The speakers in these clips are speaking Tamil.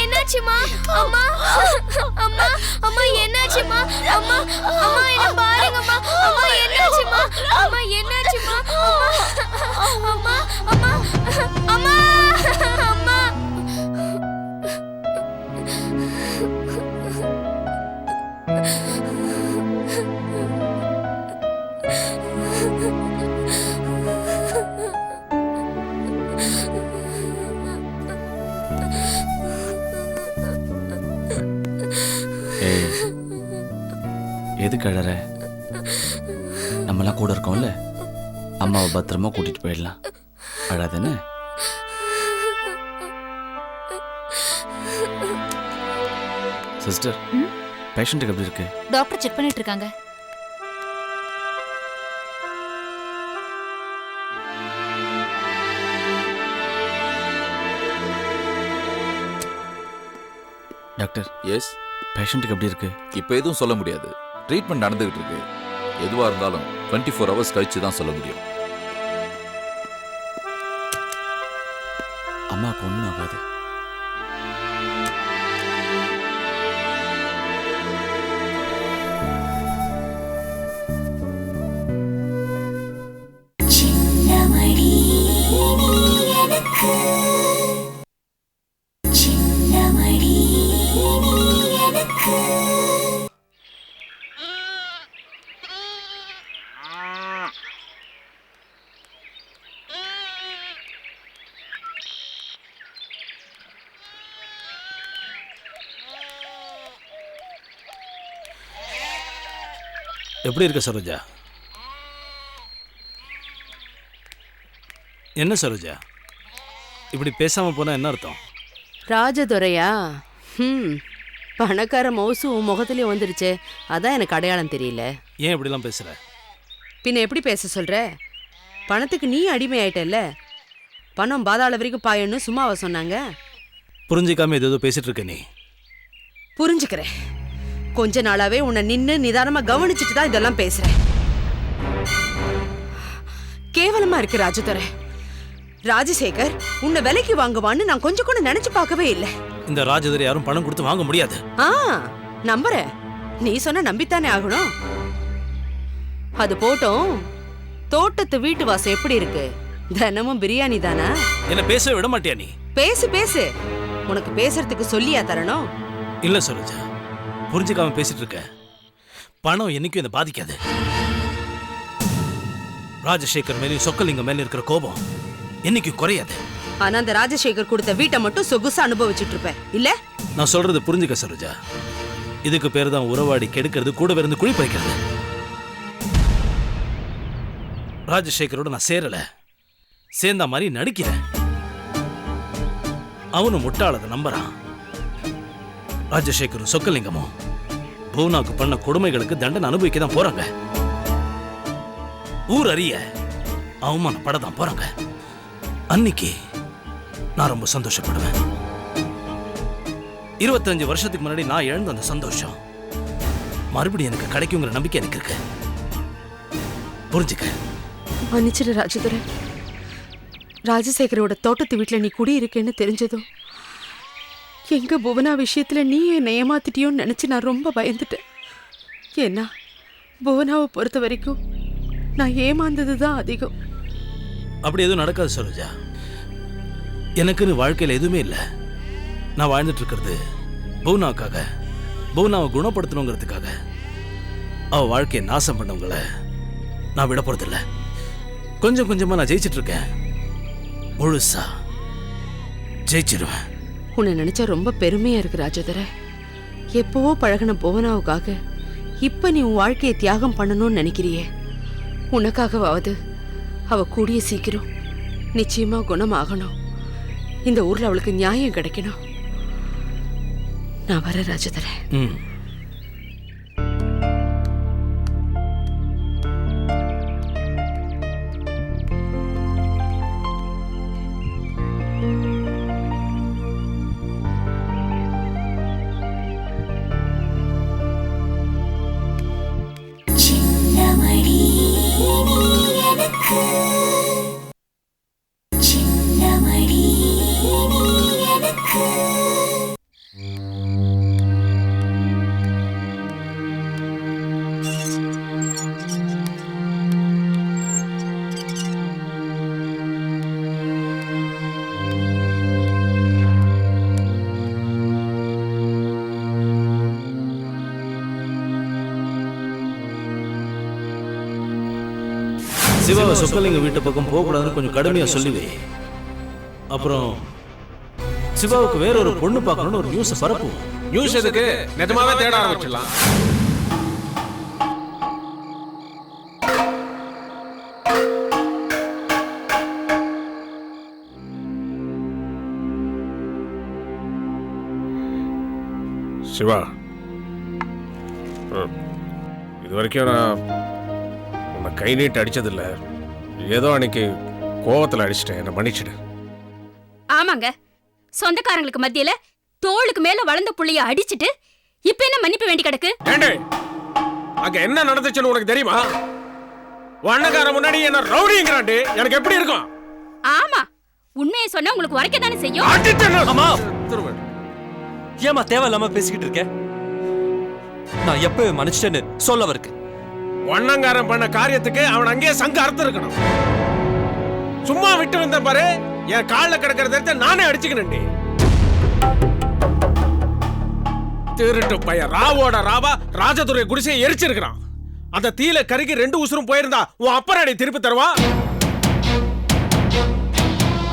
என்னாச்சுமா? அம்மா அம்மா அம்மா என்னாச்சுமா? அம்மா அம்மா என்ன பாருங்கம்மா. அம்மா என்னாச்சுமா? அம்மா என்னாச்சுமா? அம்மா அம்மா அம்மா அம்மா. எதுக்கு அழற? நம்மலாம் கூட இருக்கோம்ல, அம்மாவை பத்திரமா கூட்டிட்டு போயிடலாம். அழாதுன்னு. சிஸ்டர், பேஷண்ட்டுக்கு எப்படி இருக்கு? டாக்டர் செக் பண்ணிட்டு இருக்காங்க. டாக்டர். எஸ். பேஷண்ட்டுக்கு எப்படி இருக்கு? இப்போ எதுவும் சொல்ல முடியாது. ட்ரீட்மெண்ட் நடந்துகிட்டு இருக்கு. எதுவாக இருந்தாலும் 24 hours கழிச்சு தான் சொல்ல முடியும். அம்மாவுக்கு ஒன்றும் ஆகாது. எப்படி இருக்க சரோஜா? என்ன சரோஜா இப்படி பேசாம போனா என்ன அர்த்தம்? ராஜதுரையா? பணக்கார மவுசு உன் முகத்திலே வந்துருச்சே, அதான் எனக்கு அடையாளம் தெரியல. ஏன் இப்படிலாம் பேசுற? பின்ன எப்படி பேச சொல்ற? பணத்துக்கு நீ அடிமை ஆயிட்டல்ல. பணம் பாதாள வரைக்கும் பாயன்னு சும்மாவா சொன்னாங்க? புரிஞ்சிக்காம ஏதோ பேசிட்டு இருக்க நீ. புரிஞ்சுக்கிறேன். கொஞ்ச நாளாவே உன்னை நின்னு நிதானமா கவனிச்சுட்டு தான் இதெல்லாம் பேசுறேன். கேவலமா இருக்கு ராஜதுரை. ராஜசேகர் உன்னை விலைக்கு வாங்குவான்னு நான் கொஞ்சம் கூட நினைச்சு பார்க்கவே இல்லை. இந்த ராஜதுரை யாரும் பணம் கொடுத்து வாங்க முடியாது. நம்புறேன். நீ சொன்ன நம்பித்தானே ஆகணும். அது போட்டோம். தோட்டத்து வீட்டு வாசம் எப்படி இருக்கு? தினமும் பிரியாணி தானா? என்ன பேச விட மாட்டியா நீ? பேசு பேசு. உனக்கு பேசுறதுக்கு சொல்லியா தரணும்? இல்ல சரோஜா, புரிஞ்சுக்காம பேசிட்டு இருக்க. பணம் என்னைக்கும் என்ன பாதிக்காது. ராஜசேகர் மேலேயும் சொக்கலிங்கம் மேல இருக்கிற கோபம் என்னைக்கும் குறையாது. ஆனா அந்த ராஜசேகர் கொடுத்த வீட்டை மட்டும் சொகுசா அனுபவிச்சுட்டு இருப்பேன் இல்ல? நான் சொல்றது புரிஞ்சுக்க சரோஜா. இதுக்கு பேர் தான் உறவாடி கெடுக்கிறது, கூட இருந்து குழி பறிக்கிறது. ராஜசேகரோட நான் சேரல, சேர்ந்த மாதிரி நடிக்கிறேன். அவனும் முட்டாளத நம்புறான். ராஜசேகரும் சொக்கலிங்கமும் பூனாக்கு பண்ண கொடுமைகளுக்கு தண்டனை அனுபவிக்க தான் போறாங்க. ஊர் அறிய அவமானப்படதான் போறாங்க. அன்னைக்கு நான் ரொம்ப சந்தோஷப்படுவேன். 25 வருஷத்துக்கு முன்னாடி நான் இழந்த அந்த சந்தோஷம் மறுபடியும் எனக்கு கிடைக்குங்கிற நம்பிக்கை எனக்கு இருக்கு. புரிஞ்சுக்க. மன்னிச்சிடு ராஜதுரை. ராஜசேகரோட தோட்டத்து வீட்டுல நீ குடி இருக்கேன்னு தெரிஞ்சதும் எங்க புவனா விஷயத்துல நீ என்னை ஏமாத்திட்டியோன்னு நினைச்சு நான் ரொம்ப பயந்துட்டேன். ஏன்னா புவனாவை பொறுத்த வரைக்கும் நான் ஏமாந்ததுதான் அதிகம். அப்படி எதுவும் நடக்காது சரோஜா. எனக்குன்னு வாழ்க்கையில் எதுவுமே இல்லை. நான் வாழ்ந்துட்டு இருக்கிறது புவனாவுக்காக, புவனாவை குணப்படுத்தணுங்கிறதுக்காக. அவ வாழ்க்கையை நாசம் பண்ணவங்களை நான் விட போறதில்ல. கொஞ்சம் கொஞ்சமா நான் ஜெயிச்சிட்டு இருக்கேன். முழுசா ஜெயிச்சிருவேன். உன்னை நினைச்சா ரொம்ப பெருமையா இருக்கு ராஜதுரை. எப்பவோ பழகின புவனாவுக்காக இப்ப நீ உன் வாழ்க்கையை தியாகம் பண்ணணும்னு நினைக்கிறியே. உனக்காகவாவது அவ கூடிய சீக்கிரம் நிச்சயமா குணமாகணும். இந்த ஊர்ல அவளுக்கு நியாயம் கிடைக்கணும். நான் வர ராஜதுரை. ம். சிவாவை சொக்கலிங்க வீட்டு பக்கம் போகக்கூடாதுன்னு கொஞ்சம் கடுமையா சொல்லிவே. அப்புறம் சிவாவுக்கு வேற ஒரு பொண்ணு பார்க்கணும்னு ஒரு நியூஸ் பரப்புவோம். நியூஸ் எதுக்கு? நிஜமாவே தேட ஆரம்பிச்சிடலாம். சிவா, இது வரைக்கும் நான் உன்னை கை நீட்டு அடிச்சதில்ல. ஏதோ அன்னைக்கு கோவத்தில் அடிச்சிட்டேன், என்னை மன்னிச்சிடு. ஆமாங்க, சொந்தக்காரங்களுக்கு மத்தியில தோளுக்கு மேல வளர்ந்த புள்ளைய அடிச்சிட்டு இப்ப என்ன மன்னிப்பு வேண்டி கிடக்கு? ஏண்டே, அங்க என்ன நடந்துச்சுன்னு உனக்கு தெரியுமா? அண்ணக்கார முன்னாடி என்ன ரவுடிங்கிறாண்டி, எனக்கு எப்படி இருக்கும்? ஆமா, உண்மையை சொன்னா உங்களுக்கு உரைக்க தானே செய்யும். அம்மா, ஏமா தேவையில்லாம பேசிக்கிட்டு இருக்க? நான் எப்பவே மன்னிச்சிட்டேன்னு சொல்ல இருக்கு. வண்ணங்காரன் பண்ண காரியத்துக்கு அவன் அங்கேயே சங்க அர்த்தம் இருக்கணும். சும்மா விட்டு வந்த பாரு, என் காலில் கிடக்கிறத நானே அடிச்சுக்கணுண்டி. திருட்டு பையன் ராவோட ராவா ராஜதுரை குடிசையை எரிச்சிருக்கிறான். அந்த தீல கருகி 2 உசுரும் போயிருந்தா உன் அப்பராடி திருப்பி தருவா?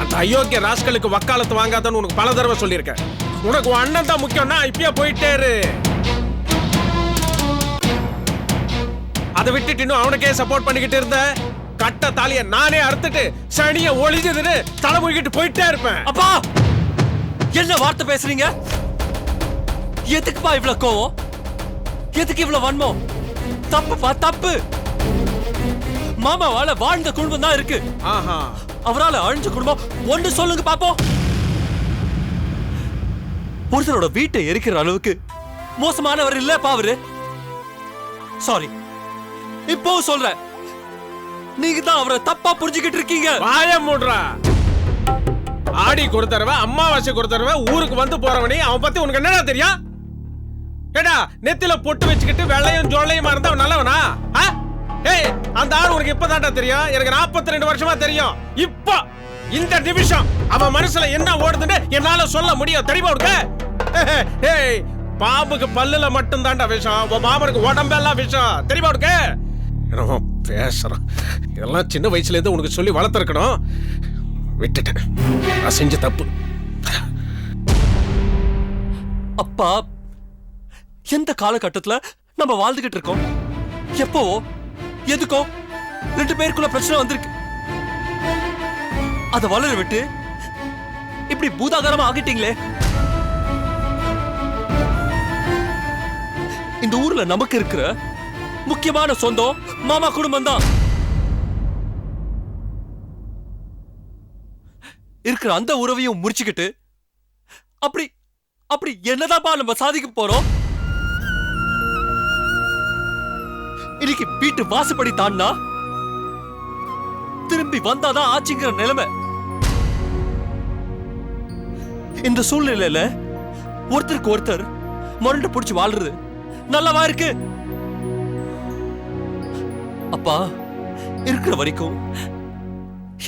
அந்த அயோக்கிய ராஸ்களுக்கு வக்காலத்து வாங்காதன்னு உனக்கு பல தடவை சொல்லியிருக்கேன். உனக்கு உன் அண்ணன் தான் முக்கியம்னா இப்பயே போயிட்டே இரு. அதை விட்டுட்டு இன்னும் அவனுக்கே சப்போர்ட் பண்ணிக்கிட்டு இருந்த கட்ட தாலிய நானே அறுத்துட்டு சனிய ஒளிஞ்சதுன்னு தலைமுகிட்டு போயிட்டே இருப்பேன். அப்பா, என்ன வார்த்தை பேசுறீங்க? எதுக்குப்பா இவ்வளவு கோவம்? எதுக்கு இவ்வளவு வன்மம்? தப்புப்பா, தப்பு. மாமாவால வாழ்ந்த குடும்பம் தான் இருக்கு. ஆஹா, அவரால அழிஞ்ச குடும்பம் ஒன்று சொல்லுங்க பாப்போம். ஒருத்தரோட வீட்டை எரிக்கிற அளவுக்கு மோசமானவர் இல்லப்பா அவரு. சாரி, இப்போ சொல்றேன், நீங்க தான் அவரை தப்பா புரிஞ்சுக்கிட்டு இருக்கீங்க. வாய மூடுறா. ஆடிக்கு ஒரு தடவை, அம்மாவாசைக்கு ஒரு தடவை ஊருக்கு வந்து போறவனே அவன் பத்தி உனக்கு என்னடா தெரியும்? ஏடா, நெத்தில பொட்டு வச்சுக்கிட்டு வெள்ளையும் ஜோலையுமா இருந்தா அவன் நல்லவனா? ஏய், அந்த ஆள் உனக்கு இப்பதான்டா தெரியும். எனக்கு 42 வருஷமா தெரியும். இப்போ இந்த நிமிஷம் அவன் மனசுல என்ன ஓடுதுன்னு என்னால சொல்ல முடியும். தெரியுமா உனக்கு? ஏய், பாம்புக்கு பல்லுல மட்டும் தான்டா விஷம், உன் மாமனுக்கு உடம்பெல்லாம் விஷம். தெரியுமா உனக்கு? என்னமோ பேசுறான். இதெல்லாம் சின்ன வயசுல இருந்து உனக்கு சொல்லி வளர்த்திருக்கணும். விட்டுட்டேன், நான் செஞ்ச தப்பு. அப்பா, எந்த காலகட்டத்துல நம்ம வாழ்ந்துகிட்டு இருக்கோம்? எப்போ எதுக்கோ 2 பேருக்குள்ள பிரச்சனை வந்திருக்கு. அத வளர விட்டு இப்படி பூதாகரமா ஆகிட்டீங்களே. இந்த ஊர்ல நமக்கு இருக்கிற முக்கியமான சொந்தம் மாமா குடும்பம் தான். இருக்கிற அந்த உறவையும் முறிச்சுக்கிட்டு அப்படி அப்படி என்னதான்ப்பா நம்ம சாதிக்க போறோம்? இன்னைக்கு வீட்டு வாசப்படி தாண்டா திரும்பி வந்தாதான் ஆச்சுங்கிற நிலைமை. இந்த சூழ்நிலையில ஒருத்தருக்கு ஒருத்தர் முரண்டு பிடிச்சு வாழ்றது நல்லவா இருக்கு? அப்பா, இருக்கிற வரைக்கும்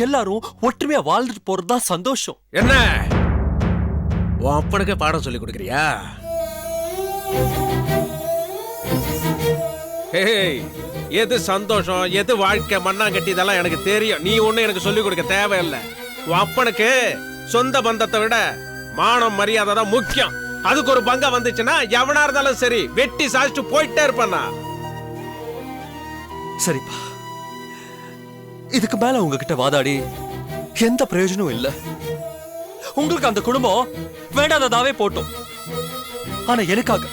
எல்லாரும் ஒற்றுமையா வாழ்ந்துட்டு போறதுதான் சந்தோஷம். என்ன உன் அப்பனுக்கு பாடம் சொல்லி கொடுக்கறியா? ஏய், எது சந்தோஷம், எது வாழ்க்கை, மண்ணாங்கட்டி, இதெல்லாம் எனக்கு தெரியும். நீ ஒண்ணு எனக்கு சொல்லி கொடுக்க தேவையில்லை. உன் அப்பனுக்கு சொந்த பந்தத்தை விட மானம் மரியாதை தான் முக்கியம். அதுக்கு ஒரு பங்கா வந்துச்சுன்னா எவனா இருந்தாலும் சரி வெட்டி சாய்ச்சிட்டு போயிட்டே இருப்பா. சரிப்பா, இதுக்கு மேல உங்ககிட்ட வாதாடி எந்த பிரயோஜனமும் இல்ல. உங்களுக்கு அந்த குடும்பம் வேண்டாததாவே போட்டோம். ஆனா எனக்காக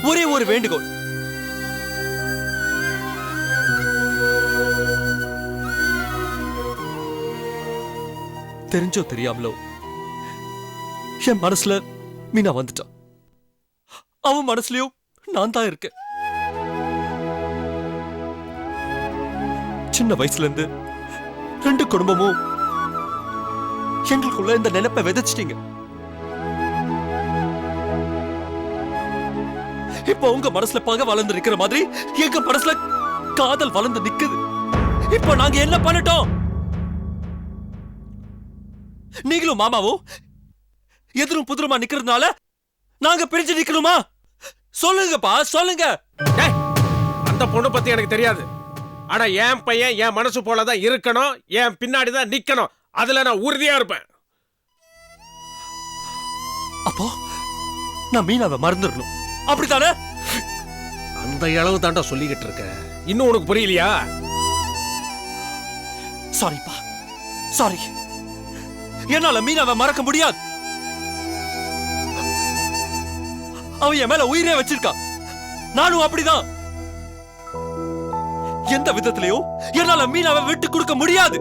ஒரே ஒரு வேண்டுகோள். தெரிஞ்சோ தெரியாமலோ என் மனசுல மீனா வந்துட்டான். அவன் மனசுலயும் நான் தான் இருக்கேன். சின்ன வயசுல இருந்து 2 குடும்பமும் எங்களுக்குள்ள இந்த நினைப்பை விதைச்சிட்டீங்க. இப்ப உங்க மனசுல பகை வளர்ந்து நிக்கிற மாதிரி எங்க மனசுல காதல் வளர்ந்து நிக்குது. இப்ப நாங்க என்ன பண்ணட்டோம்? நீங்களும் மாமாவும் எதிரும் புதிருமா நிக்கிறதுனால நாங்க பிரிஞ்சு நிக்கணுமா? சொல்லுங்கப்பா, சொல்லுங்க. அந்த பொண்ணு பத்தி எனக்கு தெரியாது. ஆனா என் பையன் என் மனசு போலதான் இருக்கணும், என் பின்னாடிதான் நிக்கணும். அதுல நான் உறுதியா இருப்பேன். அப்போ நான் மீனாவை மறந்துடணும், அப்படித்தானே? அந்த அளவு தாண்டா சொல்லிக்கிட்டு இருக்க. இன்னும் உனக்கு புரியலையா? சாரிப்பா, சாரி. என்னால மீனாவை மறக்க முடியாது. அவன் என் மேல உயிரே வச்சிருக்கா. நானும் அப்படிதான். எந்த விதத்திலையும் என்னால மீனாவை விட்டு கொடுக்க முடியாது.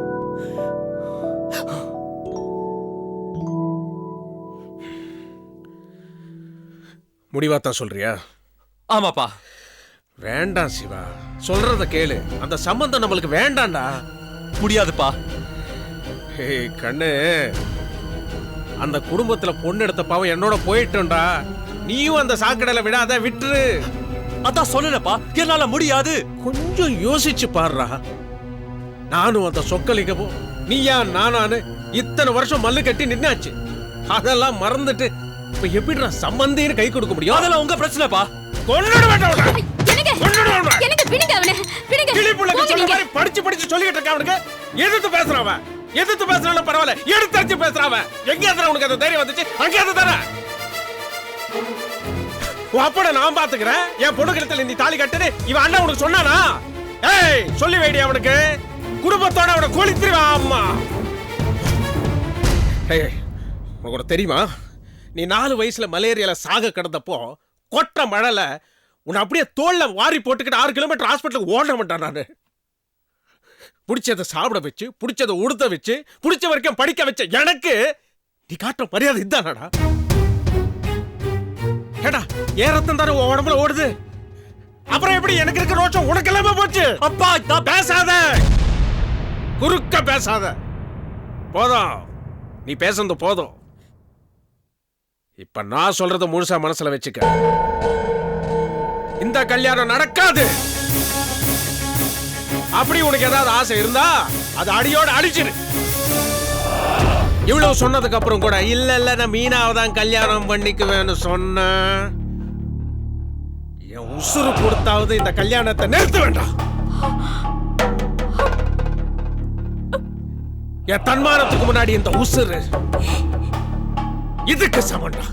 முடிவாத்தான் சொல்றியா? ஆமாப்பா. வேண்டாம் சிவா, சொல்றத கேளு. அந்த சம்பந்தம் நம்மளுக்கு வேண்டாம்டா. முடியாதுப்பா. கண்ணு, அந்த குடும்பத்துல பொண்ணு எடுத்த பாவம் என்னோட போயிட்டோம்டா. நீயும் அந்த சாக்கடையில விடாத, விட்டுரு. அதான் சொல்லலப்பா, என்னால முடியாது. கொஞ்சம் யோசிச்சு பாருடா. நானும் அந்த சொக்கலிங்கமும் நீயா நானானு இத்தனை வருஷம் மல்லு கட்டி நின்னாச்சு. அதெல்லாம் மறந்துட்டு இப்ப எப்படிடா சம்பந்தின்னு கை கொடுக்க முடியும்? அதெல்லாம் உங்க பிரச்சனைப்பா. கொன்னுட வேண்டாம். படிச்சு படிச்சு சொல்லிட்டு இருக்க. அவனுக்கு எதிர்த்து பேசுறவன், எதிர்த்து பேசுறான் பரவாயில்ல, எடுத்து பேசுறவன். எங்க உனக்கு அந்த தைரியம் வந்துச்சு? அங்கே தர அப்பட நான் பாத்துக்கிறேன். என் பொண்ணு கழுத்துல நீ தாலி கட்டுன்னு இவன் அண்ணன் உனக்கு சொன்னானா? ஏய், சொல்லி வைடி அவனுக்கு. குடும்பத்தோட அவனை கொளுத்திருவான். அம்மா, உனக்கு தெரியுமா, நீ 4 வயசுல மலேரியால சாக கிடந்தப்போ கொட்ட மழைல உன்னை அப்படியே தோல்ல வாரி போட்டுக்கிட்டு 6 கிலோமீட்டர் ஹாஸ்பிட்டலுக்கு ஓட மாட்டான். நானு பிடிச்சதை சாப்பிட வச்சு, பிடிச்சதை உடுத்த வச்சு, பிடிச்ச வரைக்கும் படிக்க வச்ச எனக்கு நீ காட்டுற மரியாதை இதுதானடா? ஏடா, ஏன் ரத்தம் தானே உடம்புல ஓடுது? அப்புறம் எப்படி எனக்கு இருக்க ரோஷம் உனக்கு எல்லாமே போச்சு? அப்பா, நான் பேசாத, குறுக்க பேசாத. போதும், நீ பேசுறது போதும். இப்ப நான் சொல்றத முழுசா மனசுல வச்சுக்க. இந்த கல்யாணம் நடக்காது. அப்படி உனக்கு ஏதாவது ஆசை இருந்தா அது அடியோட அடிச்சிரு. இவ்வளவு சொன்னதுக்கு அப்புறம் கூட இல்ல இல்ல நான் மீனாவை தான் கல்யாணம் பண்ணிக்குவேன்னு சொன்ன, என் உசுறு கொடுத்தாவது இந்த கல்யாணத்தை நிறுத்த வேண்டாம். என் தன்மானத்துக்கு முன்னாடி இந்த உசுறு இதுக்கு சமண்டா.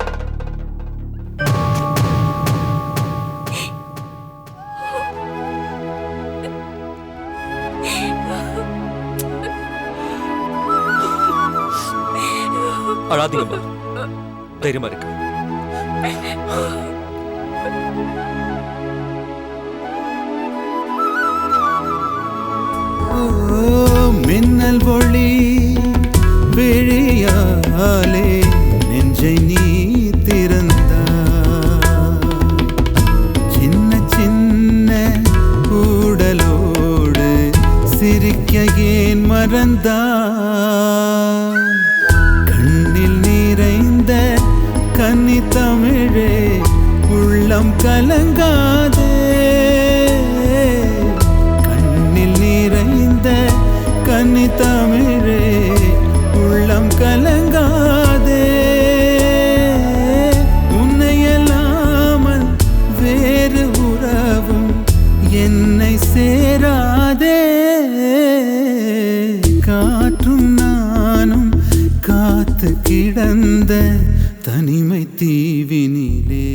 அழாதீங்கம்மா, தைரியமா இருக்கு. மின்னல் ஒளி விழியாலே நெஞ்சை நீ திறந்தாய். சின்ன சின்ன ஊடலோடு சிரிக்க ஏன் மறந்தாய்? கண்ணில் நிறைந்த கன்னி தமிழே உள்ளம் கலங்காதே. கண்ணில் நிறைந்த கன்னி தமிழே உள்ளம் கலங்காதே. உன்னையல்லாமல் வேறு உறவும் என்னை சேராதே. காற்றும் நானும் காத்து கிடந்த தனிமை தீவினிலே